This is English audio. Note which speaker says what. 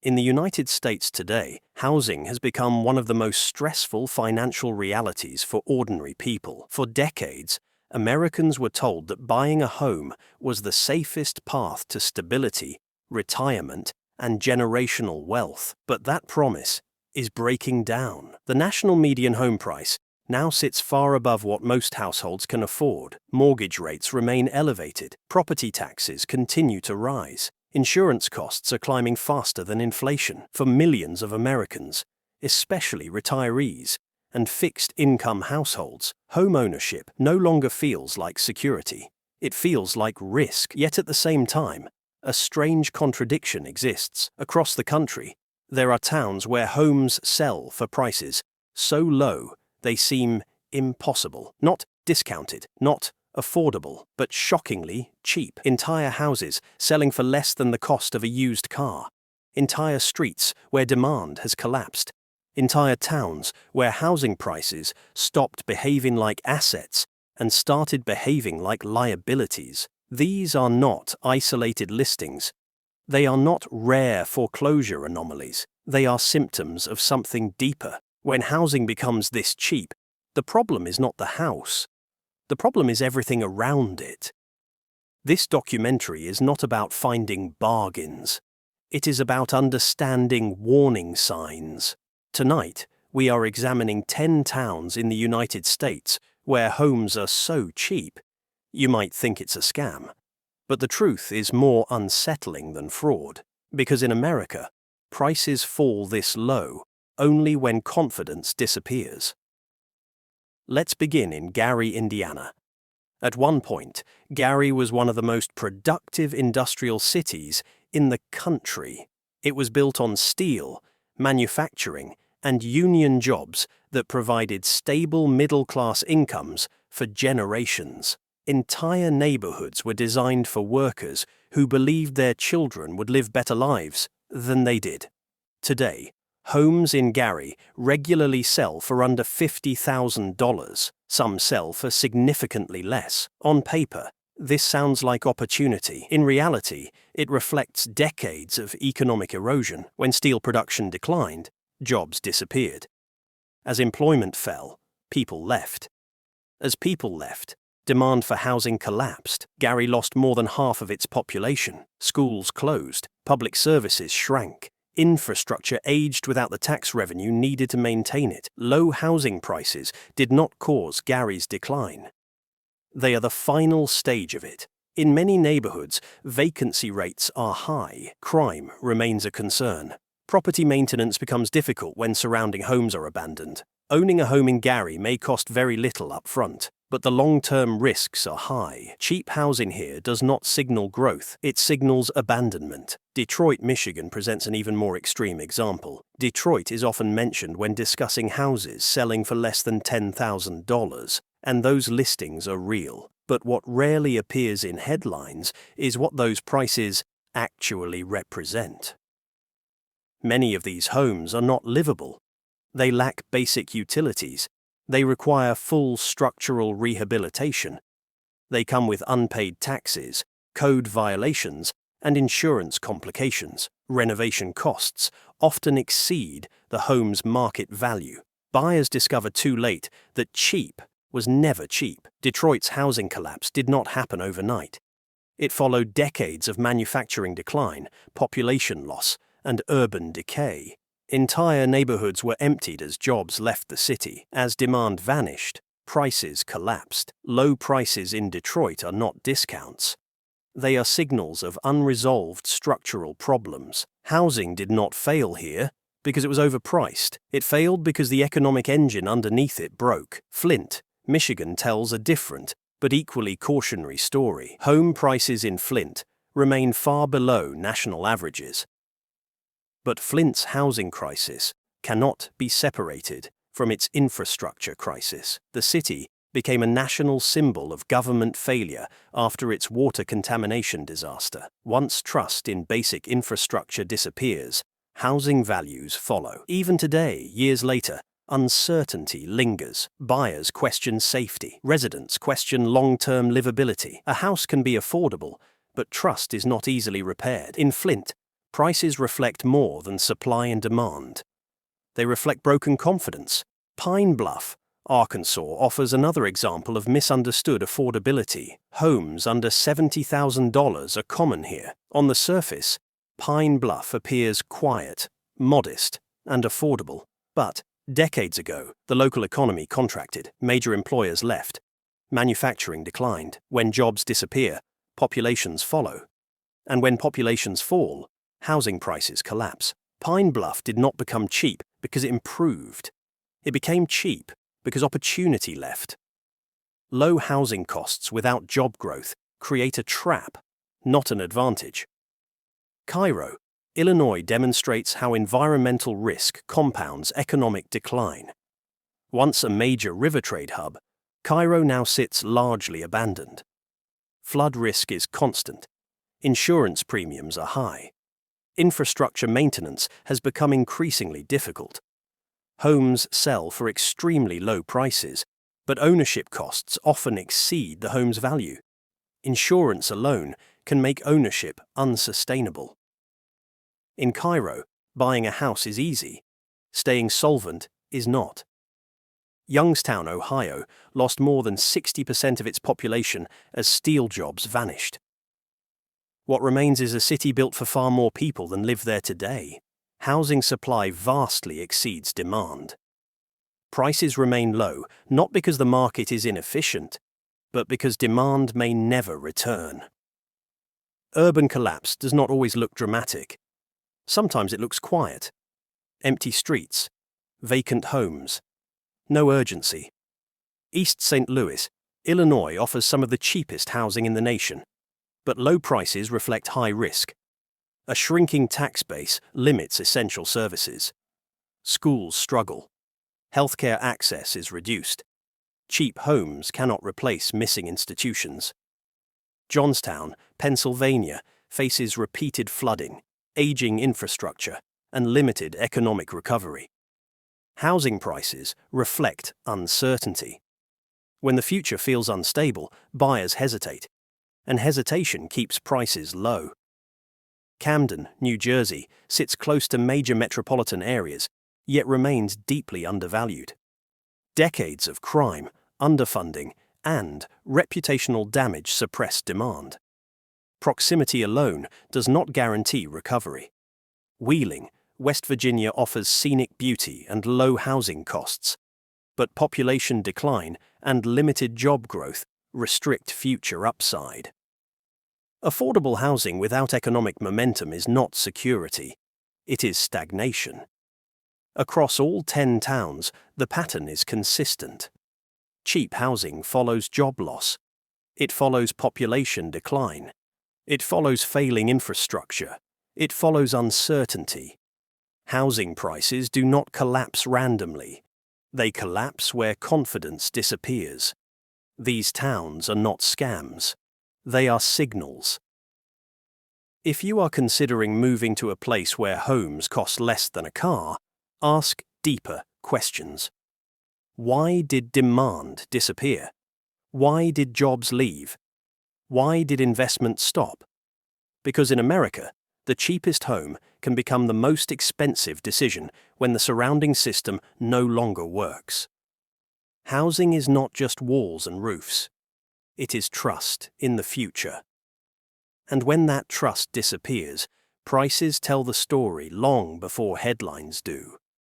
Speaker 1: In the United States today, housing has become one of the most stressful financial realities for ordinary people. For decades, Americans were told that buying a home was the safest path to stability, retirement, and generational wealth. But that promise is breaking down. The national median home price now sits far above what most households can afford. Mortgage rates remain elevated. Property taxes continue to rise. Insurance costs are climbing faster than inflation. For millions of Americans, especially retirees and fixed-income households, home ownership no longer feels like security. It feels like risk. Yet at the same time, a strange contradiction exists. Across the country, there are towns where homes sell for prices so low they seem impossible. Not discounted, not affordable, but shockingly cheap. Entire houses selling for less than the cost of a used car. Entire streets where demand has collapsed. Entire towns where housing prices stopped behaving like assets and started behaving like liabilities. These are not isolated listings. They are not rare foreclosure anomalies. They are symptoms of something deeper. When housing becomes this cheap, the problem is not the house. The problem is everything around it. This documentary is not about finding bargains. It is about understanding warning signs. Tonight, we are examining 10 towns in the United States where homes are so cheap, you might think it's a scam. But the truth is more unsettling than fraud, because in America, prices fall this low only when confidence disappears. Let's begin in Gary, Indiana. At one point, Gary was one of the most productive industrial cities in the country. It was built on steel, manufacturing, and union jobs that provided stable middle-class incomes for generations. Entire neighborhoods were designed for workers who believed their children would live better lives than they did. Today, homes in Gary regularly sell for under $50,000. Some sell for significantly less. On paper, this sounds like opportunity. In reality, it reflects decades of economic erosion. When steel production declined, jobs disappeared. As employment fell, people left. As people left, demand for housing collapsed. Gary lost more than half of its population. Schools closed. Public services shrank. Infrastructure aged without the tax revenue needed to maintain it. Low housing prices did not cause Gary's decline. They are the final stage of it. In many neighborhoods, vacancy rates are high. Crime remains a concern. Property maintenance becomes difficult when surrounding homes are abandoned. Owning a home in Gary may cost very little up front, but the long-term risks are high. Cheap housing here does not signal growth, it signals abandonment. Detroit, Michigan presents an even more extreme example. Detroit is often mentioned when discussing houses selling for less than $10,000, and those listings are real. But what rarely appears in headlines is what those prices actually represent. Many of these homes are not livable. They lack basic utilities. They require full structural rehabilitation. They come with unpaid taxes, code violations, and insurance complications. Renovation costs often exceed the home's market value. Buyers discover too late that cheap was never cheap. Detroit's housing collapse did not happen overnight. It followed decades of manufacturing decline, population loss, and urban decay. Entire neighborhoods were emptied as jobs left the city. As demand vanished, prices collapsed. Low prices in Detroit are not discounts. They are signals of unresolved structural problems. Housing did not fail here because it was overpriced. It failed because the economic engine underneath it broke. Flint, Michigan tells a different but equally cautionary story. Home prices in Flint remain far below national averages. But Flint's housing crisis cannot be separated from its infrastructure crisis. The city became a national symbol of government failure after its water contamination disaster. Once trust in basic infrastructure disappears, housing values follow. Even today, years later, uncertainty lingers. Buyers question safety. Residents question long-term livability. A house can be affordable, but trust is not easily repaired. In Flint, Prices reflect more than supply and demand. They reflect broken confidence. Pine Bluff, Arkansas offers another example of misunderstood affordability. Homes under $70,000 are common here. On the surface, Pine Bluff appears quiet, modest, and affordable. But decades ago, the local economy contracted, major employers left, manufacturing declined. When jobs disappear, populations follow. And when populations fall, housing prices collapse. Pine Bluff did not become cheap because it improved. It became cheap because opportunity left. Low housing costs without job growth create a trap, not an advantage. Cairo, Illinois demonstrates how environmental risk compounds economic decline. Once a major river trade hub, Cairo now sits largely abandoned. Flood risk is constant. Insurance premiums are high. Infrastructure maintenance has become increasingly difficult. Homes sell for extremely low prices, but ownership costs often exceed the home's value. Insurance alone can make ownership unsustainable. In Cairo, buying a house is easy. Staying solvent is not. Youngstown, Ohio, lost more than 60% of its population as steel jobs vanished. What remains is a city built for far more people than live there today. Housing supply vastly exceeds demand. Prices remain low, not because the market is inefficient, but because demand may never return. Urban collapse does not always look dramatic. Sometimes it looks quiet. Empty streets, vacant homes, no urgency. East St. Louis, Illinois offers some of the cheapest housing in the nation, but low prices reflect high risk. A shrinking tax base limits essential services. Schools struggle. Healthcare access is reduced. Cheap homes cannot replace missing institutions. Johnstown, Pennsylvania, faces repeated flooding, aging infrastructure, and limited economic recovery. Housing prices reflect uncertainty. When the future feels unstable, buyers hesitate, and hesitation keeps prices low. Camden, New Jersey, sits close to major metropolitan areas, yet remains deeply undervalued. Decades of crime, underfunding, and reputational damage suppress demand. Proximity alone does not guarantee recovery. Wheeling, West Virginia offers scenic beauty and low housing costs, but population decline and limited job growth restrict future upside. Affordable housing without economic momentum is not security, it is stagnation. Across all 10 towns, the pattern is consistent. Cheap housing follows job loss. It follows population decline. It follows failing infrastructure. It follows uncertainty. Housing prices do not collapse randomly. They collapse where confidence disappears. These towns are not scams. They are signals. If you are considering moving to a place where homes cost less than a car, ask deeper questions. Why did demand disappear? Why did jobs leave? Why did investment stop? Because in America, the cheapest home can become the most expensive decision when the surrounding system no longer works. Housing is not just walls and roofs. It is trust in the future. And when that trust disappears, prices tell the story long before headlines do.